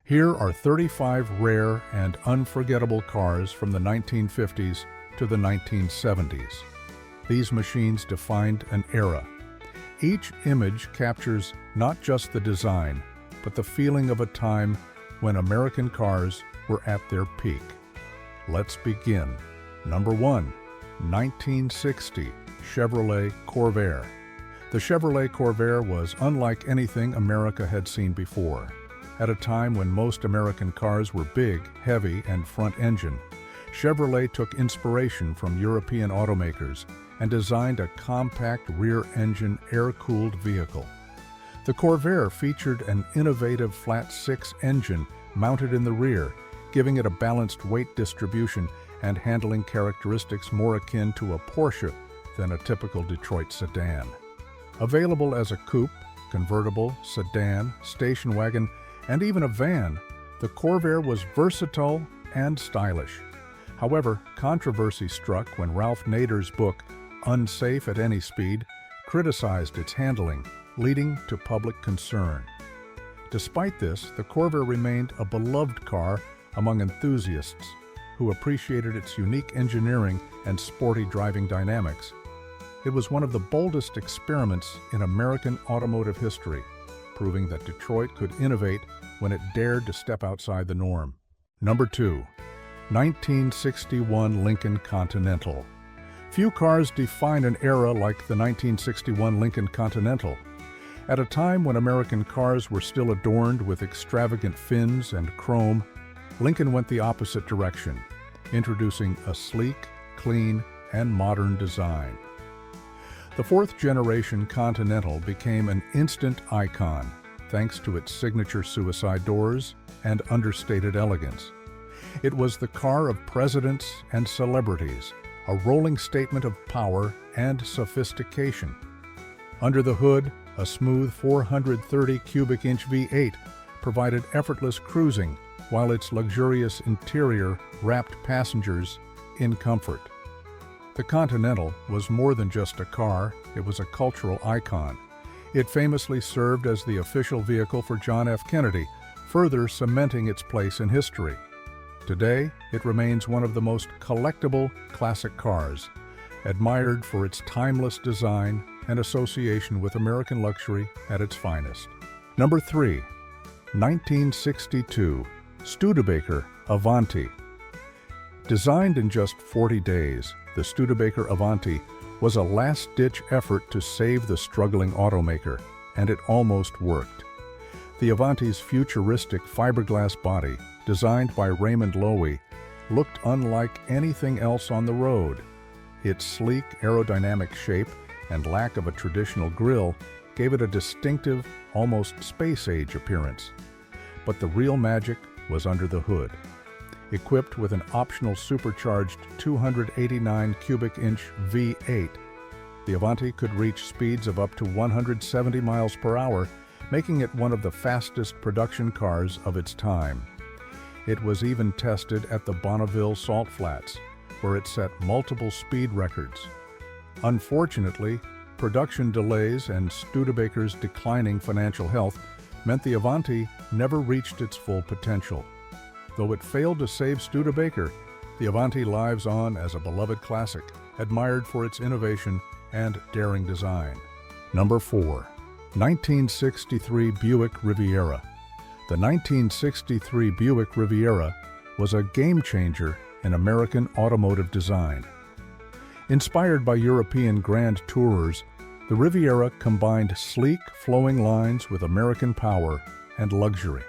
Here are 35 rare and unforgettable cars from the 1950s to the 1970s. These machines defined an era. Each image captures not just the design, but the feeling of a time when American cars were at their peak. Let's begin. Number 1. 1960 Chevrolet Corvair. The Chevrolet Corvair was unlike anything America had seen before. At a time when most American cars were big, heavy, and front-engine, Chevrolet took inspiration from European automakers and designed a compact rear-engine air-cooled vehicle. The Corvair featured an innovative flat-six engine mounted in the rear, giving it a balanced weight distribution and handling characteristics more akin to a Porsche than a typical Detroit sedan. Available as a coupe, convertible, sedan, station wagon, and even a van, the Corvair was versatile and stylish. However, controversy struck when Ralph Nader's book, Unsafe at Any Speed, criticized its handling, leading to public concern. Despite this, the Corvair remained a beloved car among enthusiasts who appreciated its unique engineering and sporty driving dynamics. It was one of the boldest experiments in American automotive history, proving that Detroit could innovate when it dared to step outside the norm. Number 2. 1961 Lincoln Continental. Few cars define an era like the 1961 Lincoln Continental. At a time when American cars were still adorned with extravagant fins and chrome, Lincoln went the opposite direction, introducing a sleek, clean, and modern design. The fourth-generation Continental became an instant icon, thanks to its signature suicide doors and understated elegance. It was the car of presidents and celebrities, a rolling statement of power and sophistication. Under the hood, a smooth 430 cubic inch V8 provided effortless cruising, while its luxurious interior wrapped passengers in comfort. The Continental was more than just a car, it was a cultural icon. It famously served as the official vehicle for John F. Kennedy, further cementing its place in history. Today, it remains one of the most collectible classic cars, admired for its timeless design and association with American luxury at its finest. Number 3. 1962 Studebaker Avanti. Designed in just 40 days, the Studebaker Avanti was a last-ditch effort to save the struggling automaker, and it almost worked. The Avanti's futuristic fiberglass body, designed by Raymond Loewy, looked unlike anything else on the road. Its sleek aerodynamic shape and lack of a traditional grille gave it a distinctive, almost space-age appearance. But the real magic was under the hood. Equipped with an optional supercharged 289 cubic inch V8, the Avanti could reach speeds of up to 170 miles per hour, making it one of the fastest production cars of its time. It was even tested at the Bonneville Salt Flats, where it set multiple speed records. Unfortunately, production delays and Studebaker's declining financial health meant the Avanti never reached its full potential. Though it failed to save Studebaker, the Avanti lives on as a beloved classic, admired for its innovation and daring design. Number 4. 1963 Buick Riviera. The 1963 Buick Riviera was a game-changer in American automotive design. Inspired by European grand tourers, the Riviera combined sleek, flowing lines with American power and luxury.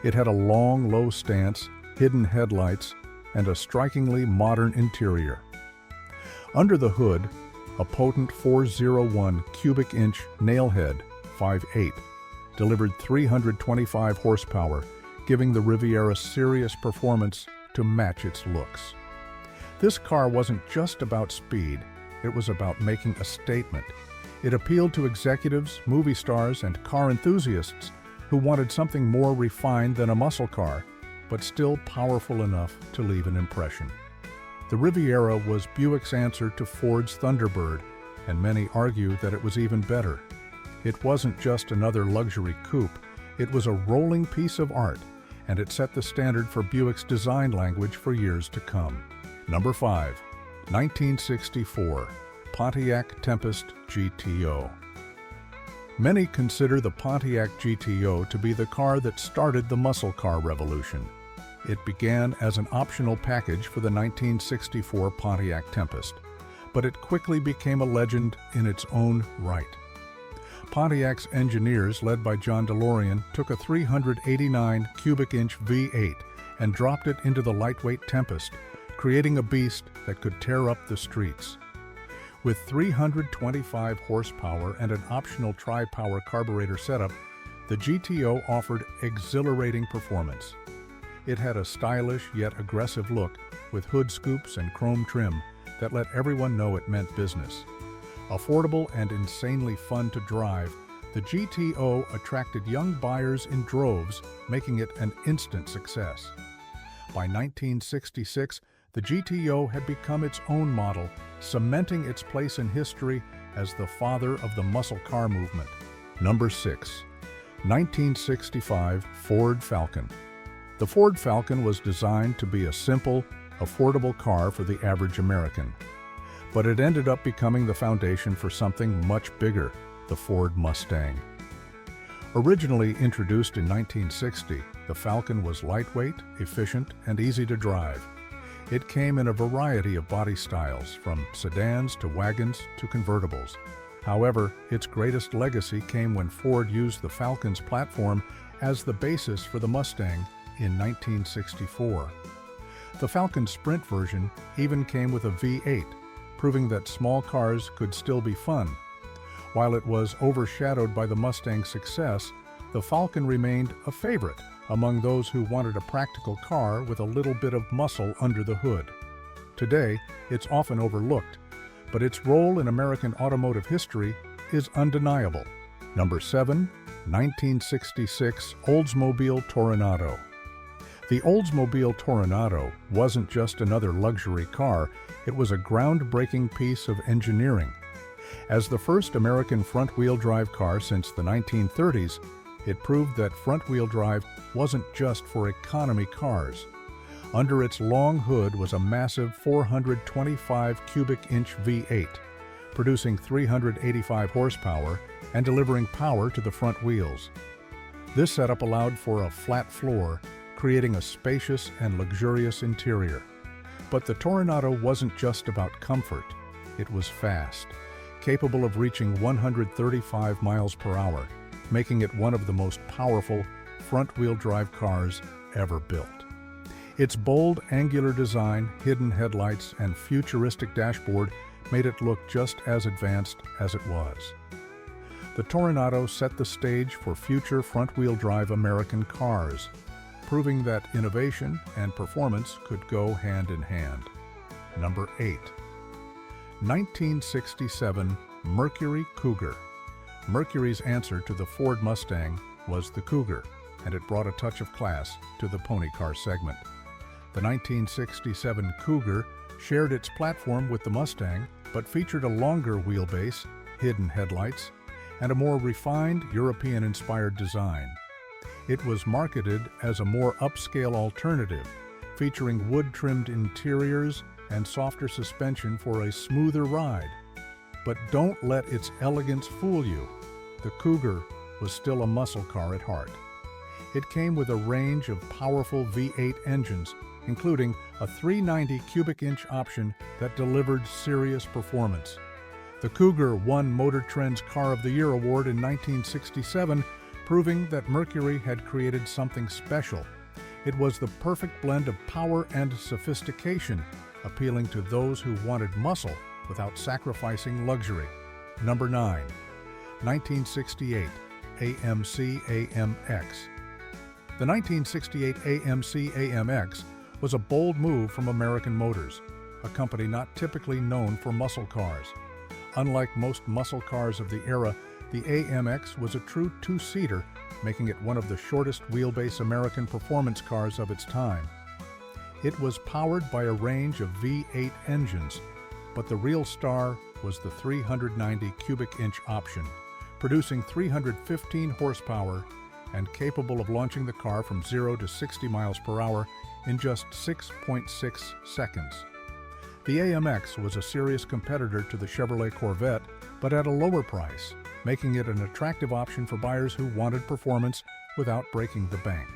It had a long, low stance, hidden headlights, and a strikingly modern interior. Under the hood, a potent 401 cubic inch nailhead 5.8 delivered 325 horsepower, giving the Riviera serious performance to match its looks. This car wasn't just about speed, it was about making a statement. It appealed to executives, movie stars, and car enthusiasts who wanted something more refined than a muscle car, but still powerful enough to leave an impression. The Riviera was Buick's answer to Ford's Thunderbird, and many argue that it was even better. It wasn't just another luxury coupe, it was a rolling piece of art, and it set the standard for Buick's design language for years to come. Number 5. 1964 Pontiac Tempest GTO. Many consider the Pontiac GTO to be the car that started the muscle car revolution. It began as an optional package for the 1964 Pontiac Tempest, but it quickly became a legend in its own right. Pontiac's engineers, led by John DeLorean, took a 389 cubic inch V8 and dropped it into the lightweight Tempest, creating a beast that could tear up the streets. With 325 horsepower and an optional tri-power carburetor setup, the GTO offered exhilarating performance. It had a stylish yet aggressive look with hood scoops and chrome trim that let everyone know it meant business. Affordable and insanely fun to drive, the GTO attracted young buyers in droves, making it an instant success. By 1966, the GTO had become its own model, cementing its place in history as the father of the muscle car movement. Number 6. 1965 Ford Falcon. The Ford Falcon was designed to be a simple, affordable car for the average American. But it ended up becoming the foundation for something much bigger, the Ford Mustang. Originally introduced in 1960, the Falcon was lightweight, efficient, and easy to drive. It came in a variety of body styles, from sedans to wagons to convertibles. However, its greatest legacy came when Ford used the Falcon's platform as the basis for the Mustang in 1964. The Falcon Sprint version even came with a V8, proving that small cars could still be fun. While it was overshadowed by the Mustang's success, the Falcon remained a favorite among those who wanted a practical car with a little bit of muscle under the hood. Today, it's often overlooked, but its role in American automotive history is undeniable. Number 7. 1966 Oldsmobile Toronado. The Oldsmobile Toronado wasn't just another luxury car, it was a groundbreaking piece of engineering. As the first American front-wheel drive car since the 1930s, it proved that front-wheel drive wasn't just for economy cars. Under its long hood was a massive 425 cubic inch V8, producing 385 horsepower and delivering power to the front wheels. This setup allowed for a flat floor, creating a spacious and luxurious interior. But the Toronado wasn't just about comfort, it was fast, capable of reaching 135 miles per hour, making it one of the most powerful front-wheel drive cars ever built. Its bold, angular design, hidden headlights, and futuristic dashboard made it look just as advanced as it was. The Toronado set the stage for future front-wheel drive American cars, proving that innovation and performance could go hand in hand. Number 8. 1967 Mercury Cougar. Mercury's answer to the Ford Mustang was the Cougar, and it brought a touch of class to the pony car segment. The 1967 Cougar shared its platform with the Mustang, but featured a longer wheelbase, hidden headlights, and a more refined European-inspired design. It was marketed as a more upscale alternative, featuring wood-trimmed interiors and softer suspension for a smoother ride. But don't let its elegance fool you. The Cougar was still a muscle car at heart. It came with a range of powerful V8 engines, including a 390 cubic inch option that delivered serious performance. The Cougar won Motor Trend's Car of the Year award in 1967, proving that Mercury had created something special. It was the perfect blend of power and sophistication, appealing to those who wanted muscle without sacrificing luxury. Number 9. 1968 AMC AMX. The 1968 AMC AMX was a bold move from American Motors, a company not typically known for muscle cars. Unlike most muscle cars of the era, the AMX was a true two-seater, making it one of the shortest wheelbase American performance cars of its time. It was powered by a range of V8 engines, but the real star was the 390 cubic inch option, producing 315 horsepower and capable of launching the car from 0 to 60 miles per hour in just 6.6 seconds. The AMX was a serious competitor to the Chevrolet Corvette, but at a lower price, making it an attractive option for buyers who wanted performance without breaking the bank.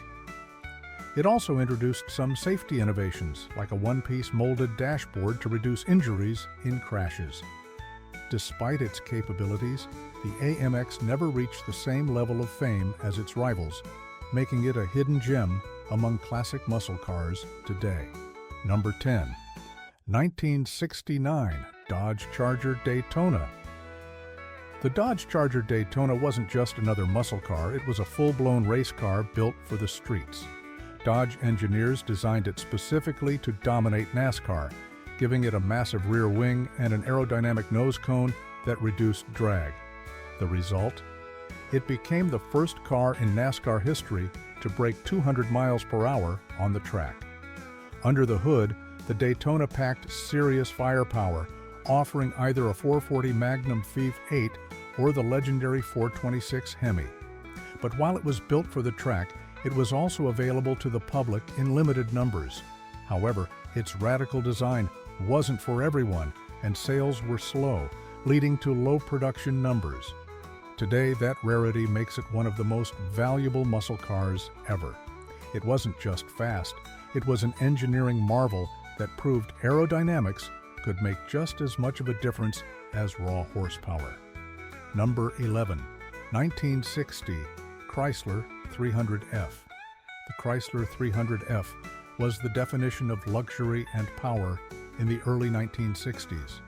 It also introduced some safety innovations, like a one-piece molded dashboard to reduce injuries in crashes. Despite its capabilities, the AMX never reached the same level of fame as its rivals, making it a hidden gem among classic muscle cars today. Number 10. 1969 Dodge Charger Daytona. The Dodge Charger Daytona wasn't just another muscle car, it was a full-blown race car built for the streets. Dodge engineers designed it specifically to dominate NASCAR, giving it a massive rear wing and an aerodynamic nose cone that reduced drag. The result? It became the first car in NASCAR history to break 200 miles per hour on the track. Under the hood, the Daytona packed serious firepower, offering either a 440 Magnum Fief 8 or the legendary 426 Hemi. But while it was built for the track, it was also available to the public in limited numbers. However, its radical design wasn't for everyone, and sales were slow, leading to low production numbers. Today, that rarity makes it one of the most valuable muscle cars ever. It wasn't just fast, it was an engineering marvel that proved aerodynamics could make just as much of a difference as raw horsepower. Number 11. 1960 Chrysler 300F. The Chrysler 300F was the definition of luxury and power in the early 1960s.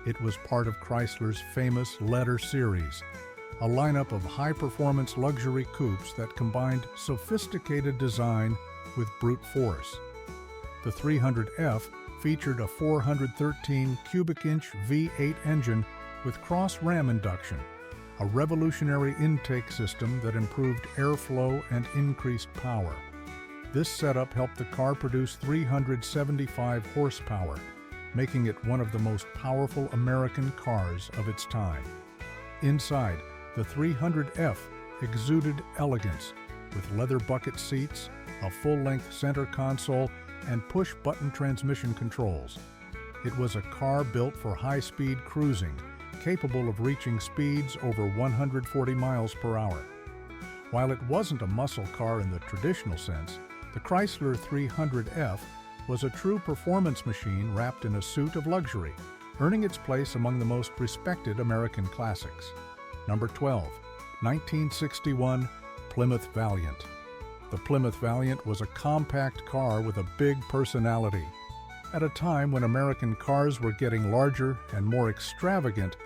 It was part of Chrysler's famous Letter series, a lineup of high-performance luxury coupes that combined sophisticated design with brute force. The 300F featured a 413 cubic inch V8 engine with cross-ram induction, a revolutionary intake system that improved airflow and increased power. This setup helped the car produce 375 horsepower, making it one of the most powerful American cars of its time. Inside, the 300F exuded elegance with leather bucket seats, a full-length center console, and push-button transmission controls. It was a car built for high-speed cruising, capable of reaching speeds over 140 miles per hour. While it wasn't a muscle car in the traditional sense, the Chrysler 300F was a true performance machine wrapped in a suit of luxury, earning its place among the most respected American classics. Number 12. 1961 Plymouth Valiant. The Plymouth Valiant was a compact car with a big personality. At a time when American cars were getting larger and more extravagant,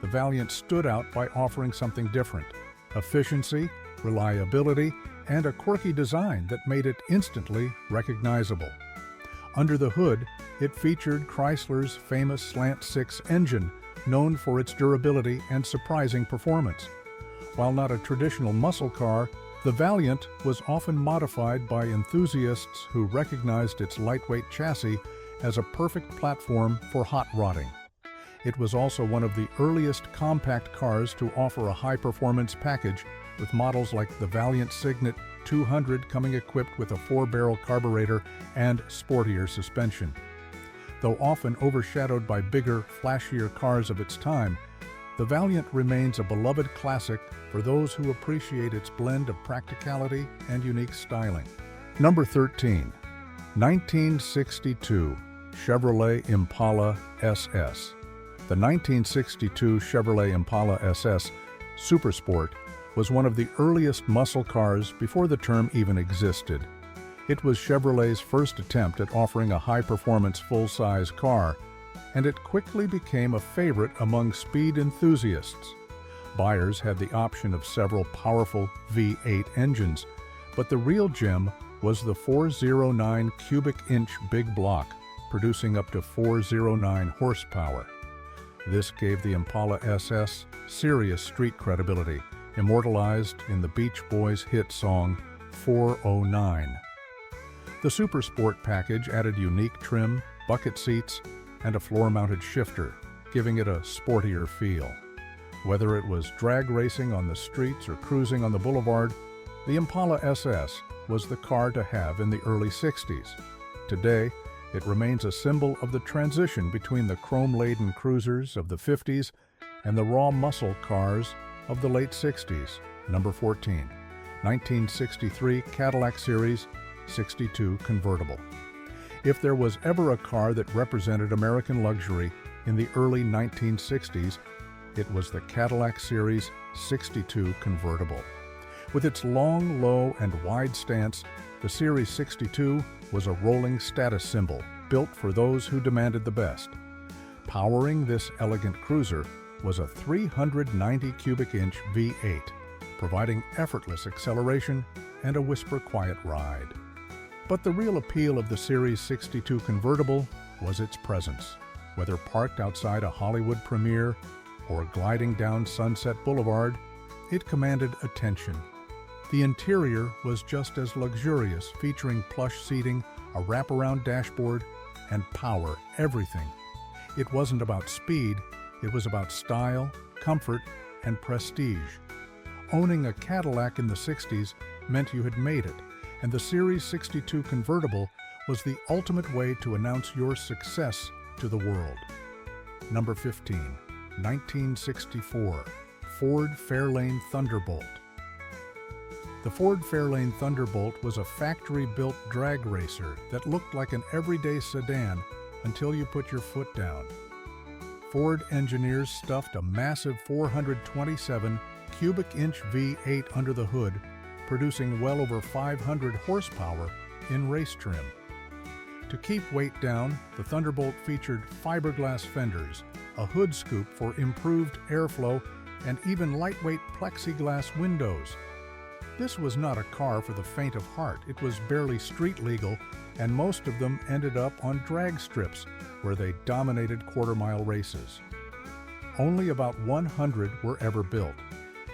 the Valiant stood out by offering something different: efficiency, reliability, and a quirky design that made it instantly recognizable. Under the hood, it featured Chrysler's famous Slant 6 engine, known for its durability and surprising performance. While not a traditional muscle car, the Valiant was often modified by enthusiasts who recognized its lightweight chassis as a perfect platform for hot rodding. It was also one of the earliest compact cars to offer a high-performance package, with models like the Valiant Signet 200 coming equipped with a 4-barrel carburetor and sportier suspension. Though often overshadowed by bigger, flashier cars of its time, the Valiant remains a beloved classic for those who appreciate its blend of practicality and unique styling. Number 13. 1962 Chevrolet Impala SS. The 1962 Chevrolet Impala SS Supersport was one of the earliest muscle cars before the term even existed. It was Chevrolet's first attempt at offering a high-performance full-size car, and it quickly became a favorite among speed enthusiasts. Buyers had the option of several powerful V8 engines, but the real gem was the 409 cubic inch big block, producing up to 409 horsepower. This gave the Impala SS serious street credibility, immortalized in the Beach Boys' hit song 409. The Supersport package added unique trim, bucket seats, and a floor-mounted shifter, giving it a sportier feel. Whether it was drag racing on the streets or cruising on the boulevard, The Impala SS was the car to have in the early 60s. Today, it remains a symbol of the transition between the chrome-laden cruisers of the 50s and the raw muscle cars of the late 60s. Number 14, 1963 Cadillac Series 62 convertible. If there was ever a car that represented American luxury in the early 1960s, it was the Cadillac Series 62 convertible. With its long, low, and wide stance, the Series 62 was a rolling status symbol built for those who demanded the best. Powering this elegant cruiser was a 390 cubic inch V8, providing effortless acceleration and a whisper-quiet ride. But the real appeal of the Series 62 convertible was its presence. Whether parked outside a Hollywood premiere or gliding down Sunset Boulevard, it commanded attention. The interior was just as luxurious, featuring plush seating, a wraparound dashboard, and power, everything. It wasn't about speed, it was about style, comfort, and prestige. Owning a Cadillac in the 60s meant you had made it, and the Series 62 convertible was the ultimate way to announce your success to the world. Number 15, 1964 Ford Fairlane Thunderbolt. The Ford Fairlane Thunderbolt was a factory-built drag racer that looked like an everyday sedan until you put your foot down. Ford engineers stuffed a massive 427 cubic inch V8 under the hood, producing well over 500 horsepower in race trim. To keep weight down, the Thunderbolt featured fiberglass fenders, a hood scoop for improved airflow, and even lightweight plexiglass windows. This was not a car for the faint of heart. It was barely street legal, and most of them ended up on drag strips, where they dominated quarter-mile races. Only about 100 were ever built,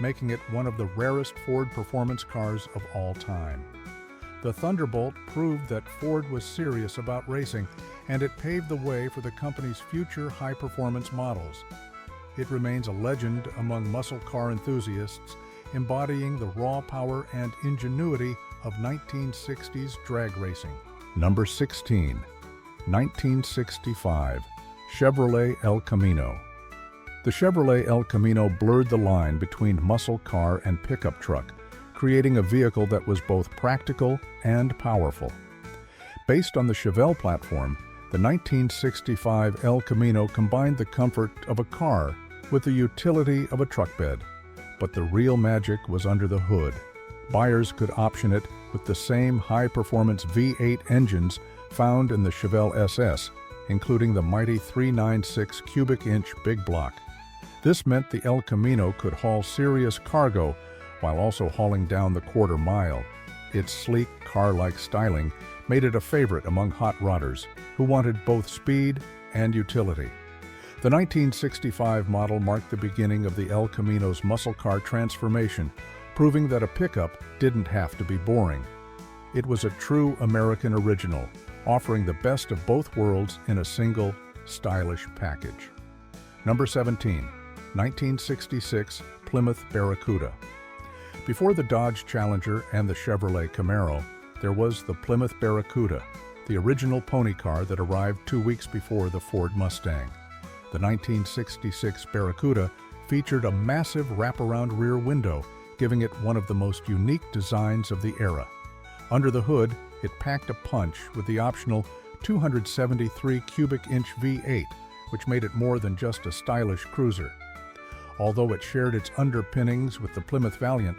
making it one of the rarest Ford performance cars of all time. The Thunderbolt proved that Ford was serious about racing, and it paved the way for the company's future high-performance models. It remains a legend among muscle car enthusiasts, embodying the raw power and ingenuity of 1960s drag racing. Number 16, 1965 Chevrolet El Camino. The Chevrolet El Camino blurred the line between muscle car and pickup truck, creating a vehicle that was both practical and powerful. Based on the Chevelle platform, the 1965 El Camino combined the comfort of a car with the utility of a truck bed. But the real magic was under the hood. Buyers could option it with the same high-performance V8 engines found in the Chevelle SS, including the mighty 396 cubic inch big block. This meant the El Camino could haul serious cargo while also hauling down the quarter mile. Its sleek, car-like styling made it a favorite among hot rodders who wanted both speed and utility. The 1965 model marked the beginning of the El Camino's muscle car transformation, proving that a pickup didn't have to be boring. It was a true American original, offering the best of both worlds in a single, stylish package. Number 17, 1966 Plymouth Barracuda. Before the Dodge Challenger and the Chevrolet Camaro, there was the Plymouth Barracuda, the original pony car that arrived 2 weeks before the Ford Mustang. The 1966 Barracuda featured a massive wraparound rear window, giving it one of the most unique designs of the era. Under the hood, it packed a punch with the optional 273 cubic inch V8, which made it more than just a stylish cruiser. Although it shared its underpinnings with the Plymouth Valiant,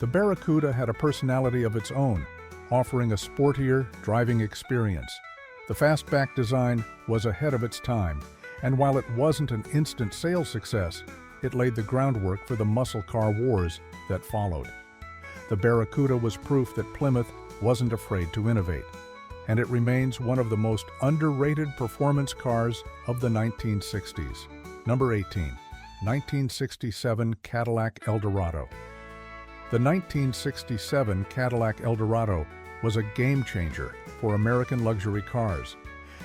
the Barracuda had a personality of its own, offering a sportier driving experience. The fastback design was ahead of its time, and while it wasn't an instant sales success, it laid the groundwork for the muscle car wars that followed. The Barracuda was proof that Plymouth wasn't afraid to innovate, and it remains one of the most underrated performance cars of the 1960s. Number 18, 1967 Cadillac Eldorado. The 1967 Cadillac Eldorado was a game-changer for American luxury cars.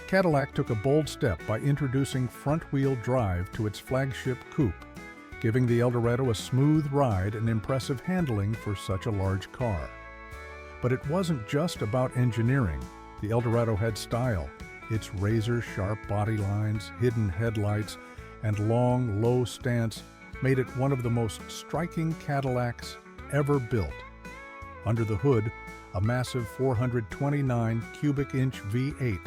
Cadillac took a bold step by introducing front-wheel drive to its flagship coupe. giving the Eldorado a smooth ride and impressive handling for such a large car. But it wasn't just about engineering. The Eldorado had style. Its razor-sharp body lines, hidden headlights, and long, low stance made it one of the most striking Cadillacs ever built. Under the hood, a massive 429 cubic inch V8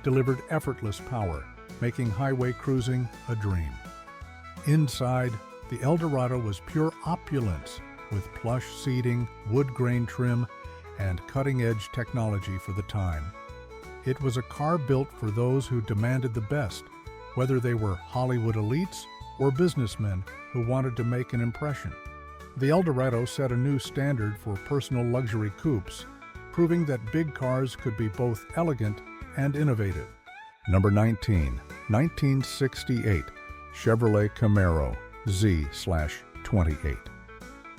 delivered effortless power, making highway cruising a dream. Inside, the Eldorado was pure opulence, with plush seating, wood grain trim, and cutting-edge technology for the time. It was a car built for those who demanded the best, whether they were Hollywood elites or businessmen who wanted to make an impression. The Eldorado set a new standard for personal luxury coupes, proving that big cars could be both elegant and innovative. Number 19, 1968 Chevrolet Camaro Z/28.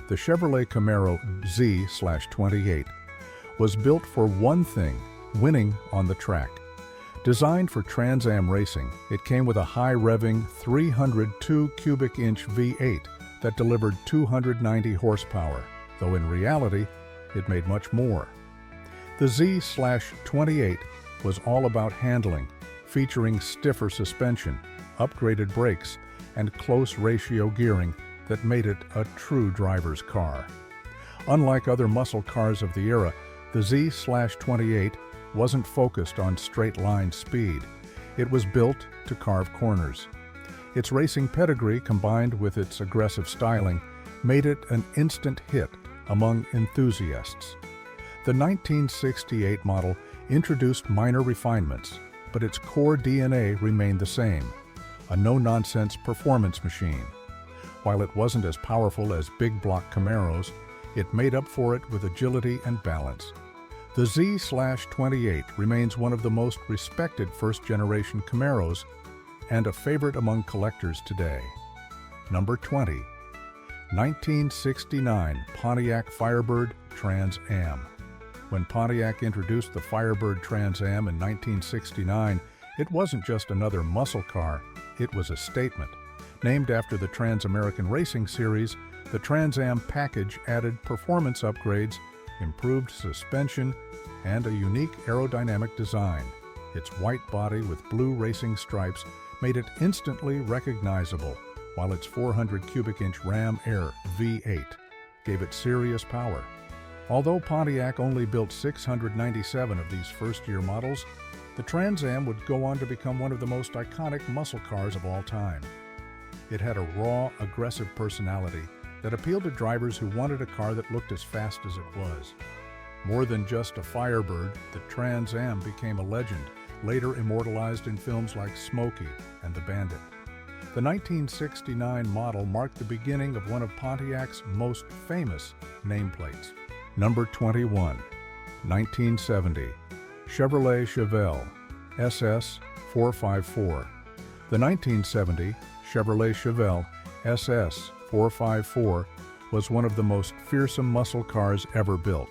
The Chevrolet Camaro Z/28 was built for one thing: winning on the track. Designed for Trans Am racing, it came with a high-revving 302 cubic inch V8 that delivered 290 horsepower, though in reality, it made much more. The Z/28 was all about handling, featuring stiffer suspension, upgraded brakes, and close ratio gearing that made it a true driver's car. Unlike other muscle cars of the era, the Z/28 wasn't focused on straight-line speed. It was built to carve corners. Its racing pedigree, combined with its aggressive styling, made it an instant hit among enthusiasts. The 1968 model introduced minor refinements, but its core DNA remained the same: a no-nonsense performance machine. While it wasn't as powerful as big-block Camaros, it made up for it with agility and balance. The Z/28 remains one of the most respected first-generation Camaros and a favorite among collectors today. Number 20, 1969 Pontiac Firebird Trans Am. When Pontiac introduced the Firebird Trans Am in 1969, it wasn't just another muscle car, it was a statement. Named after the Trans-American Racing Series, the Trans Am package added performance upgrades, improved suspension, and a unique aerodynamic design. Its white body with blue racing stripes made it instantly recognizable, while its 400 cubic inch Ram Air V8 gave it serious power. Although Pontiac only built 697 of these first-year models, the Trans Am would go on to become one of the most iconic muscle cars of all time. It had a raw, aggressive personality that appealed to drivers who wanted a car that looked as fast as it was. More than just a Firebird, the Trans Am became a legend, later immortalized in films like Smokey and The Bandit. The 1969 model marked the beginning of one of Pontiac's most famous nameplates. Number 21, 1970 Chevrolet Chevelle SS 454. The 1970 Chevrolet Chevelle SS 454 was one of the most fearsome muscle cars ever built.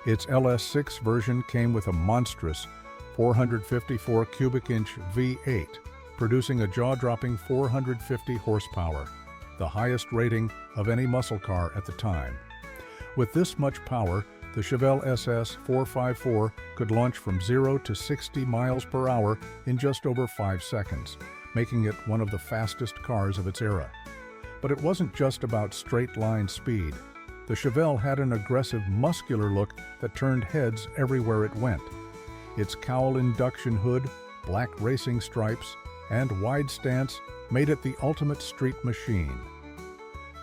Its LS6 version came with a monstrous 454 cubic inch V8, producing a jaw-dropping 450 horsepower, the highest rating of any muscle car at the time. With this much power, the Chevelle SS 454 could launch from 0 to 60 miles per hour in just over 5 seconds, making it one of the fastest cars of its era. But it wasn't just about straight-line speed. The Chevelle had an aggressive, muscular look that turned heads everywhere it went. Its cowl induction hood, black racing stripes, and wide stance made it the ultimate street machine.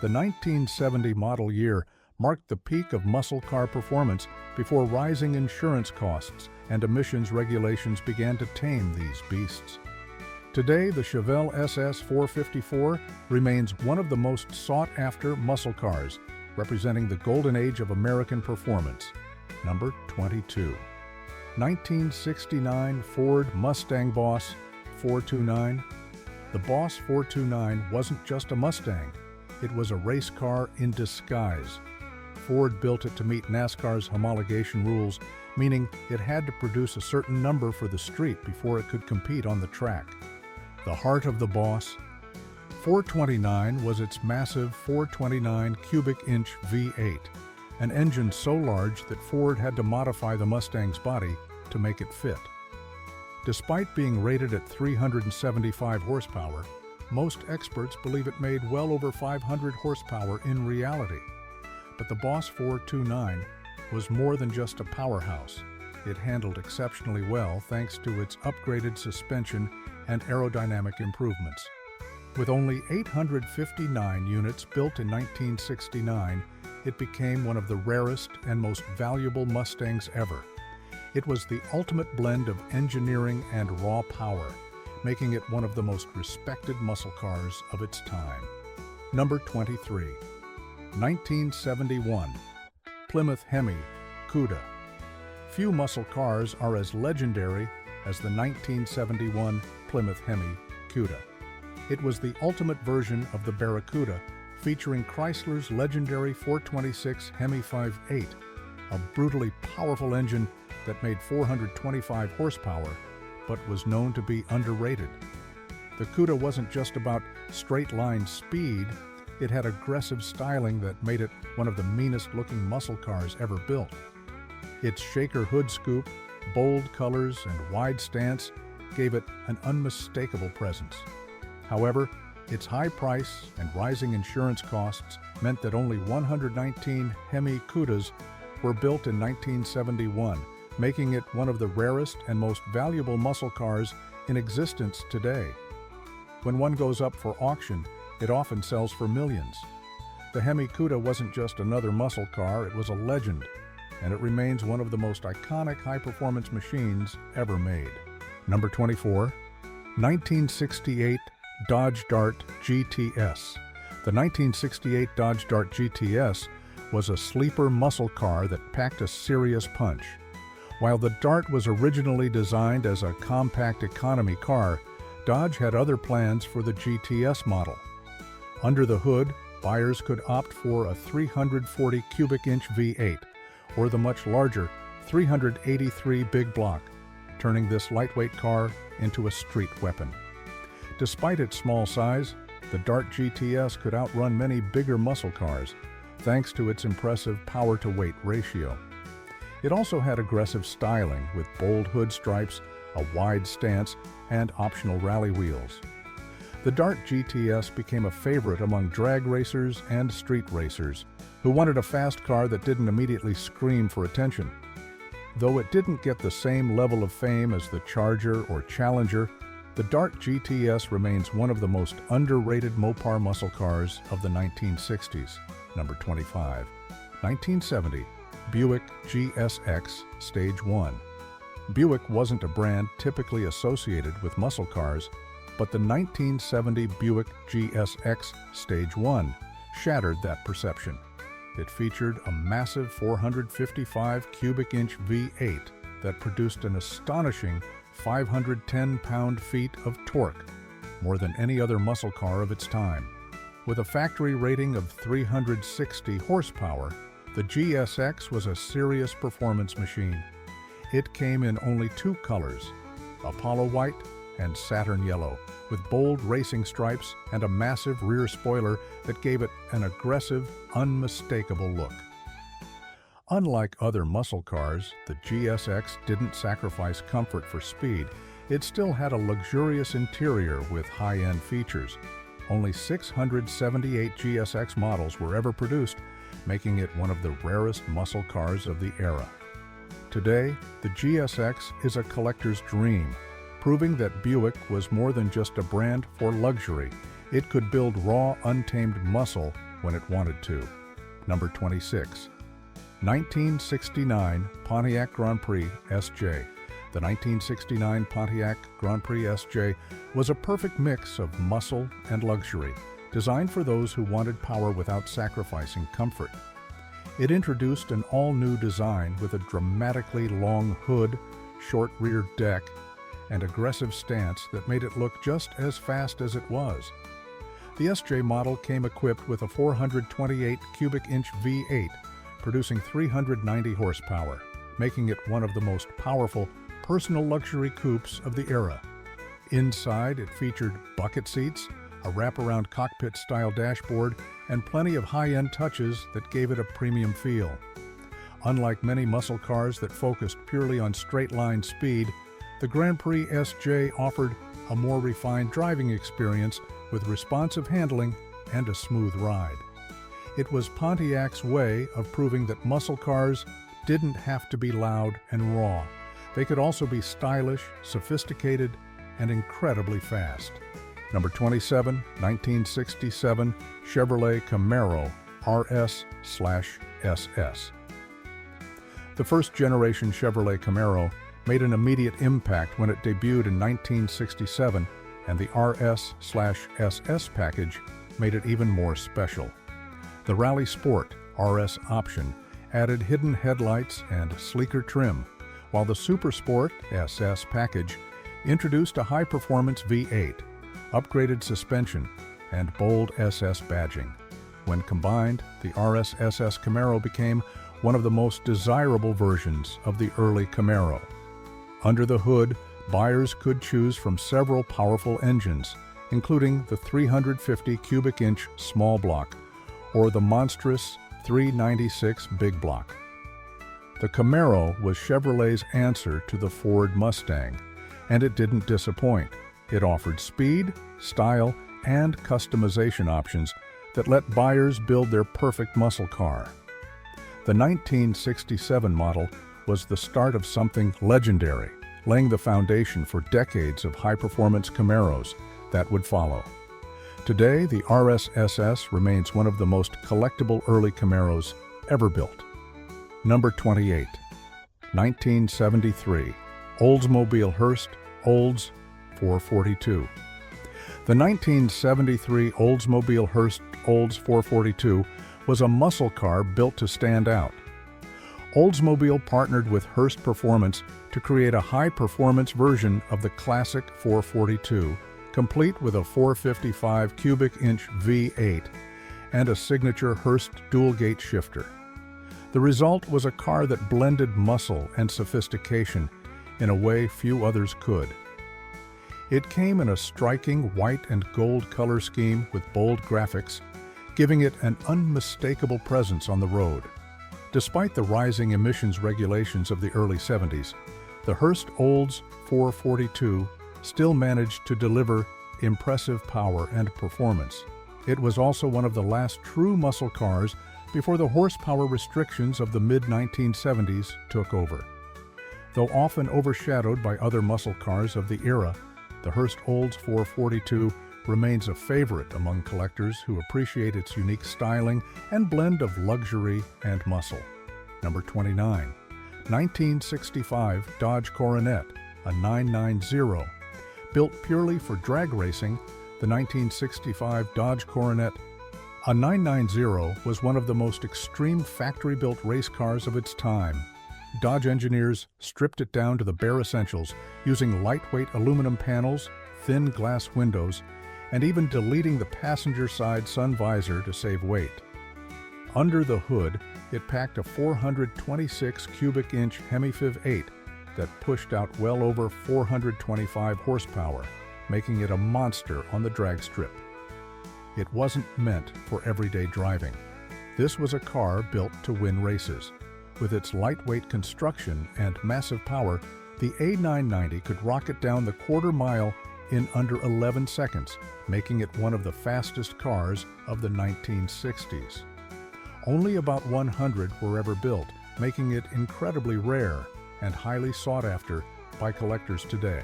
The 1970 model year marked the peak of muscle car performance before rising insurance costs and emissions regulations began to tame these beasts. Today, the Chevelle SS 454 remains one of the most sought-after muscle cars, representing the golden age of American performance. Number 22. 1969 Ford Mustang Boss 429. The Boss 429 wasn't just a Mustang, it was a race car in disguise. Ford built it to meet NASCAR's homologation rules, meaning it had to produce a certain number for the street before it could compete on the track. The heart of the Boss, 429 was its massive 429 cubic inch V8, an engine so large that Ford had to modify the Mustang's body to make it fit. Despite being rated at 375 horsepower, most experts believe it made well over 500 horsepower in reality. But the Boss 429 was more than just a powerhouse. It handled exceptionally well thanks to its upgraded suspension and aerodynamic improvements. With only 859 units built in 1969, it became one of the rarest and most valuable Mustangs ever. It was the ultimate blend of engineering and raw power, making it one of the most respected muscle cars of its time. Number 23. 1971. Plymouth Hemi Cuda. Few muscle cars are as legendary as the 1971 Plymouth Hemi Cuda. It was the ultimate version of the Barracuda, featuring Chrysler's legendary 426 Hemi 5.8, a brutally powerful engine that made 425 horsepower, but was known to be underrated. The Cuda wasn't just about straight-line speed, it had aggressive styling that made it one of the meanest-looking muscle cars ever built. Its shaker hood scoop, bold colors, and wide stance gave it an unmistakable presence. However, its high price and rising insurance costs meant that only 119 Hemi Cudas were built in 1971, making it one of the rarest and most valuable muscle cars in existence today. When one goes up for auction, it often sells for millions. The Hemi Cuda wasn't just another muscle car, it was a legend, and it remains one of the most iconic high-performance machines ever made. Number 24. 1968 Dodge Dart GTS. The 1968 Dodge Dart GTS was a sleeper muscle car that packed a serious punch. While the Dart was originally designed as a compact economy car, Dodge had other plans for the GTS model. Under the hood, buyers could opt for a 340 cubic inch V8 or the much larger 383 big block, turning this lightweight car into a street weapon. Despite its small size, the Dart GTS could outrun many bigger muscle cars, thanks to its impressive power-to-weight ratio. It also had aggressive styling with bold hood stripes, a wide stance, and optional rally wheels. The Dart GTS became a favorite among drag racers and street racers who wanted a fast car that didn't immediately scream for attention. Though it didn't get the same level of fame as the Charger or Challenger, the Dart GTS remains one of the most underrated Mopar muscle cars of the 1960s. Number 25. 1970 Buick GSX Stage 1. Buick wasn't a brand typically associated with muscle cars, but the 1970 Buick GSX Stage 1 shattered that perception. It featured a massive 455 cubic inch V8 that produced an astonishing 510 pound-feet of torque, more than any other muscle car of its time. With a factory rating of 360 horsepower, the GSX was a serious performance machine. It came in only two colors, Apollo White and Saturn Yellow, with bold racing stripes and a massive rear spoiler that gave it an aggressive, unmistakable look. Unlike other muscle cars, the GSX didn't sacrifice comfort for speed. It still had a luxurious interior with high-end features. Only 678 GSX models were ever produced, making it one of the rarest muscle cars of the era. Today, the GSX is a collector's dream, proving that Buick was more than just a brand for luxury. It could build raw, untamed muscle when it wanted to. Number 26. 1969 Pontiac Grand Prix SJ. The 1969 Pontiac Grand Prix SJ was a perfect mix of muscle and luxury, designed for those who wanted power without sacrificing comfort. It introduced an all-new design with a dramatically long hood, short rear deck, and aggressive stance that made it look just as fast as it was. The SJ model came equipped with a 428 cubic inch V8, producing 390 horsepower, making it one of the most powerful personal luxury coupes of the era. Inside, it featured bucket seats, a wraparound cockpit-style dashboard, and plenty of high-end touches that gave it a premium feel. Unlike many muscle cars that focused purely on straight-line speed, the Grand Prix SJ offered a more refined driving experience with responsive handling and a smooth ride. It was Pontiac's way of proving that muscle cars didn't have to be loud and raw. They could also be stylish, sophisticated, and incredibly fast. Number 27, 1967 Chevrolet Camaro RS/SS. The first-generation Chevrolet Camaro made an immediate impact when it debuted in 1967, and the RS/SS package made it even more special. The Rally Sport RS option added hidden headlights and sleeker trim, while the Super Sport SS package introduced a high-performance V8, upgraded suspension, and bold SS badging. When combined, the RS/SS Camaro became one of the most desirable versions of the early Camaro. Under the hood, buyers could choose from several powerful engines, including the 350 cubic inch small block or the monstrous 396 big block. The Camaro was Chevrolet's answer to the Ford Mustang, and it didn't disappoint. It offered speed, style, and customization options that let buyers build their perfect muscle car. The 1967 model was the start of something legendary, laying the foundation for decades of high-performance Camaros that would follow. Today, the RS/SS remains one of the most collectible early Camaros ever built. Number 28, 1973 Oldsmobile Hearst Olds 442. The 1973 Oldsmobile Hearst Olds 442 was a muscle car built to stand out. Oldsmobile partnered with Hearst Performance to create a high-performance version of the classic 442, complete with a 455 cubic inch V8 and a signature Hearst dual-gate shifter. The result was a car that blended muscle and sophistication in a way few others could. It came in a striking white and gold color scheme with bold graphics, giving it an unmistakable presence on the road. Despite the rising emissions regulations of the early 70s, the Hearst Olds 442 still managed to deliver impressive power and performance. It was also one of the last true muscle cars before the horsepower restrictions of the mid-1970s took over. Though often overshadowed by other muscle cars of the era, the Hearst Olds 442 remains a favorite among collectors who appreciate its unique styling and blend of luxury and muscle. Number 29, 1965 Dodge Coronet, a 990. Built purely for drag racing, the 1965 Dodge Coronet, a 990 was one of the most extreme factory-built race cars of its time. Dodge engineers stripped it down to the bare essentials, using lightweight aluminum panels, thin glass windows, and even deleting the passenger side sun visor to save weight. Under the hood, it packed a 426 cubic inch Hemi-Fiv 8 that pushed out well over 425 horsepower, making it a monster on the drag strip. It wasn't meant for everyday driving. This was a car built to win races. With its lightweight construction and massive power, the A990 could rocket down the quarter mile in under 11 seconds, making it one of the fastest cars of the 1960s. Only about 100 were ever built, making it incredibly rare and highly sought after by collectors today.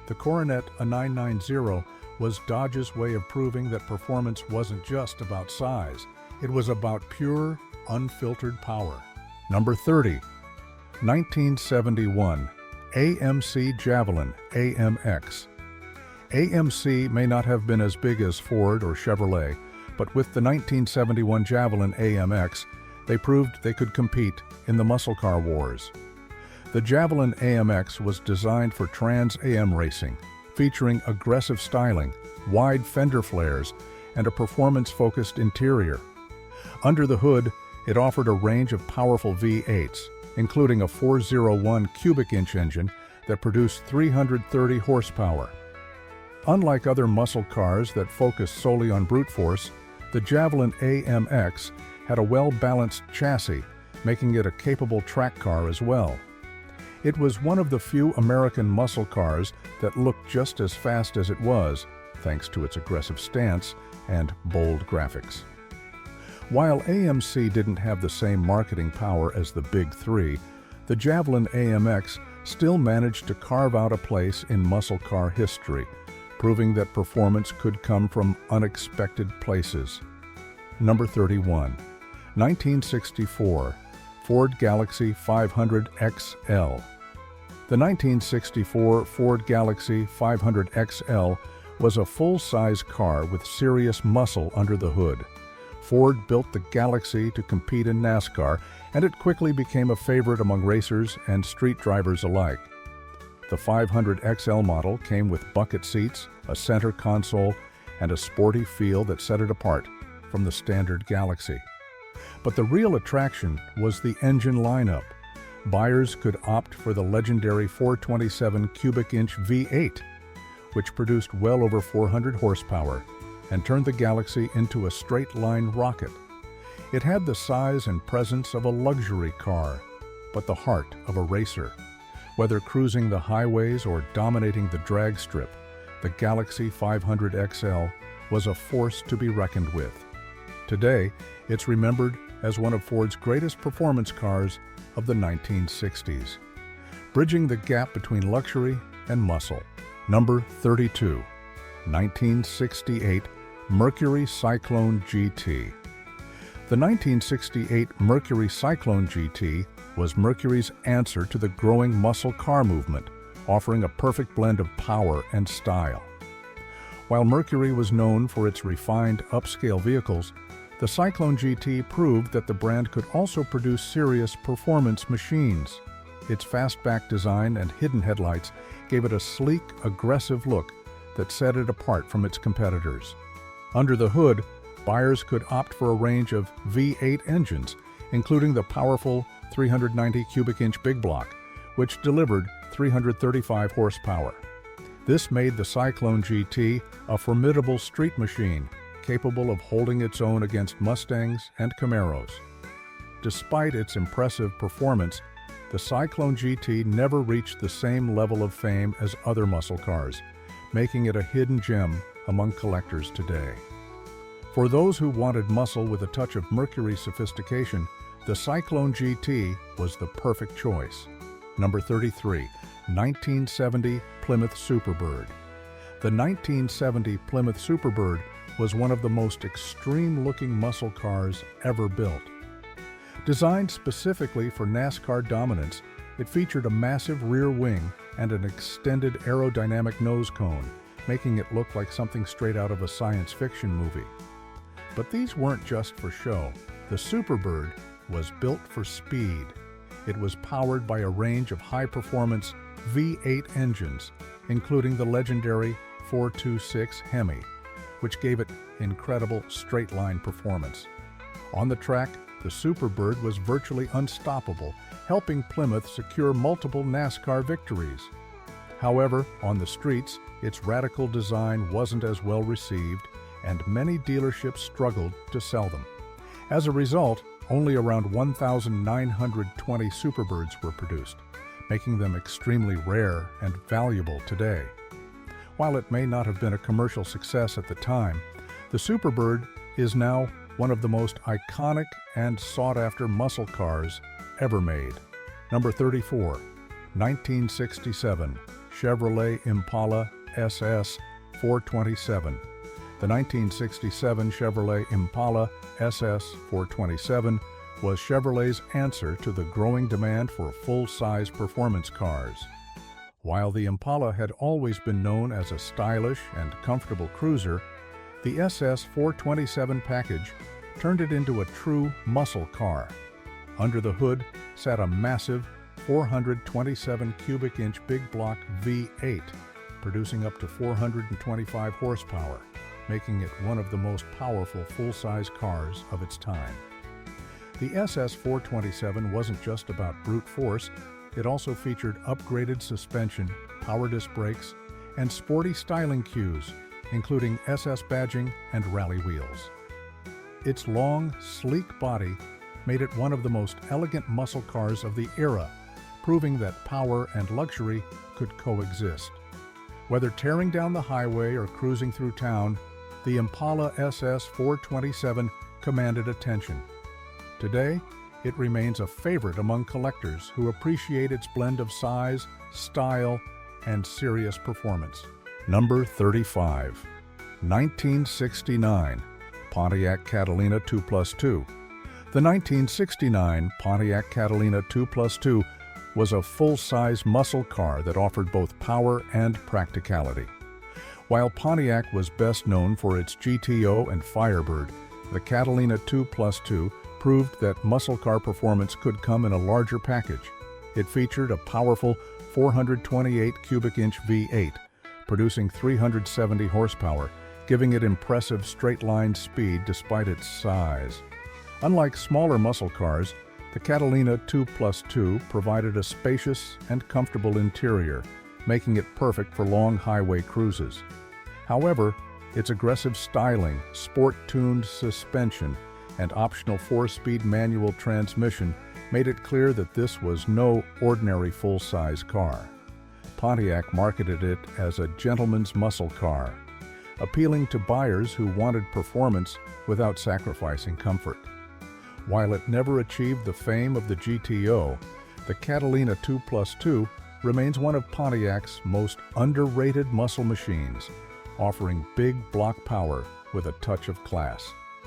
The Coronet, a 990, was Dodge's way of proving that performance wasn't just about size. It was about pure, unfiltered power. Number 30, 1971 AMC Javelin AMX. AMC may not have been as big as Ford or Chevrolet, but with the 1971 Javelin AMX, they proved they could compete in the muscle car wars. The Javelin AMX was designed for Trans Am racing, featuring aggressive styling, wide fender flares, and a performance-focused interior. Under the hood, it offered a range of powerful V8s, including a 401 cubic inch engine that produced 330 horsepower. Unlike other muscle cars that focused solely on brute force, the Javelin AMX had a well-balanced chassis, making it a capable track car as well. It was one of the few American muscle cars that looked just as fast as it was, thanks to its aggressive stance and bold graphics. While AMC didn't have the same marketing power as the Big Three, the Javelin AMX still managed to carve out a place in muscle car history, proving that performance could come from unexpected places. Number 31. 1964 Ford Galaxy 500 XL. The 1964 Ford Galaxy 500 XL was a full-size car with serious muscle under the hood. Ford built the Galaxy to compete in NASCAR, and it quickly became a favorite among racers and street drivers alike. The 500 XL model came with bucket seats, a center console, and a sporty feel that set it apart from the standard Galaxy. But the real attraction was the engine lineup. Buyers could opt for the legendary 427 cubic inch V8, which produced well over 400 horsepower and turned the Galaxy into a straight-line rocket. It had the size and presence of a luxury car, but the heart of a racer. Whether cruising the highways or dominating the drag strip, the Galaxy 500 XL was a force to be reckoned with. Today, it's remembered as one of Ford's greatest performance cars of the 1960s, bridging the gap between luxury and muscle. Number 32. 1968 Mercury Cyclone GT. The 1968 Mercury Cyclone GT was Mercury's answer to the growing muscle car movement, offering a perfect blend of power and style. While Mercury was known for its refined, upscale vehicles, the Cyclone GT proved that the brand could also produce serious performance machines. Its fastback design and hidden headlights gave it a sleek, aggressive look that set it apart from its competitors. Under the hood, buyers could opt for a range of V8 engines, including the powerful 390 cubic inch big block, which delivered 335 horsepower. This made the Cyclone GT a formidable street machine, capable of holding its own against Mustangs and Camaros. Despite its impressive performance, the Cyclone GT never reached the same level of fame as other muscle cars, making it a hidden gem among collectors today. For those who wanted muscle with a touch of Mercury sophistication, the Cyclone GT was the perfect choice. Number 33. 1970 Plymouth Superbird. The 1970 Plymouth Superbird was one of the most extreme-looking muscle cars ever built. Designed specifically for NASCAR dominance, it featured a massive rear wing and an extended aerodynamic nose cone, making it look like something straight out of a science fiction movie. But these weren't just for show. The Superbird was built for speed. It was powered by a range of high-performance V8 engines, including the legendary 426 Hemi, which gave it incredible straight-line performance. On the track, the Superbird was virtually unstoppable, helping Plymouth secure multiple NASCAR victories. However, on the streets, its radical design wasn't as well received, and many dealerships struggled to sell them. As a result, only around 1,920 Superbirds were produced, making them extremely rare and valuable today. While it may not have been a commercial success at the time, the Superbird is now one of the most iconic and sought-after muscle cars ever made. Number 34. 1967 Chevrolet Impala SS 427. The 1967 Chevrolet Impala SS 427 was Chevrolet's answer to the growing demand for full-size performance cars. While the Impala had always been known as a stylish and comfortable cruiser, the SS 427 package turned it into a true muscle car. Under the hood sat a massive 427 cubic inch big block V8, producing up to 425 horsepower, making it one of the most powerful full-size cars of its time. The SS 427 wasn't just about brute force, it also featured upgraded suspension, power disc brakes, and sporty styling cues, including SS badging and rally wheels. Its long, sleek body made it one of the most elegant muscle cars of the era, proving that power and luxury could coexist. Whether tearing down the highway or cruising through town, the Impala SS 427 commanded attention. Today, it remains a favorite among collectors who appreciate its blend of size, style, and serious performance. Number 35. 1969 Pontiac Catalina 2+2. The 1969 Pontiac Catalina 2+2 was a full-size muscle car that offered both power and practicality. While Pontiac was best known for its GTO and Firebird, the Catalina 2+2 proved that muscle car performance could come in a larger package. It featured a powerful 428 cubic inch V8, producing 370 horsepower, giving it impressive straight-line speed despite its size. Unlike smaller muscle cars, the Catalina 2+2 provided a spacious and comfortable interior, making it perfect for long highway cruises. However, its aggressive styling, sport-tuned suspension, and optional 4-speed manual transmission made it clear that this was no ordinary full-size car. Pontiac marketed it as a gentleman's muscle car, appealing to buyers who wanted performance without sacrificing comfort. While it never achieved the fame of the GTO, the Catalina 2+2 remains one of Pontiac's most underrated muscle machines, offering big block power with a touch of class.